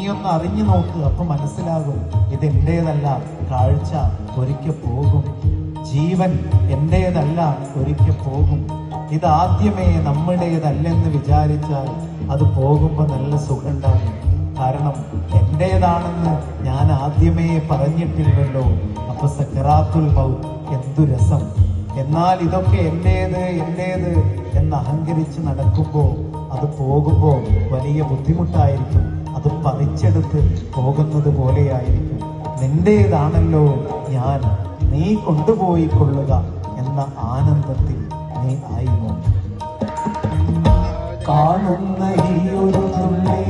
നീയൊന്ന് അറിഞ്ഞു നോക്ക്, അപ്പൊ മനസ്സിലാകും ഇതെന്റേതല്ല. കാഴ്ച ഒരിക്കൽ പോകും, ജീവൻ എന്റേതല്ല, ഒരിക്കൽ പോകും. ഇതാദ്യമേ നമ്മുടേതല്ലെന്ന് വിചാരിച്ചാൽ അത് പോകുമ്പോൾ നല്ല സുഖമുണ്ടാകും. കാരണം എന്റേതാണെന്ന് ഞാൻ ആദ്യമേ പറഞ്ഞിട്ടില്ലല്ലോ. അപ്പൊ സക്കറാത്തുൽ മൗത്ത് എന്തു രസം. എന്നാൽ ഇതൊക്കെ എന്റേത് എന്റേത് എന്ന് അഹങ്കരിച്ച് നടക്കുമ്പോൾ അത് പോകുമ്പോൾ വലിയ ബുദ്ധിമുട്ടായിരിക്കും. അത് പറിച്ചെടുത്ത് പോകുന്നത് പോലെയായിരിക്കും. നിന്റേതാണല്ലോ ഞാൻ, നീ കൊണ്ടുപോയിക്കൊള്ളുക എന്ന ആനന്ദത്തിൽ നീ ആയിരുന്നു. കാണുന്ന ഈ ഒരു തുള്ളി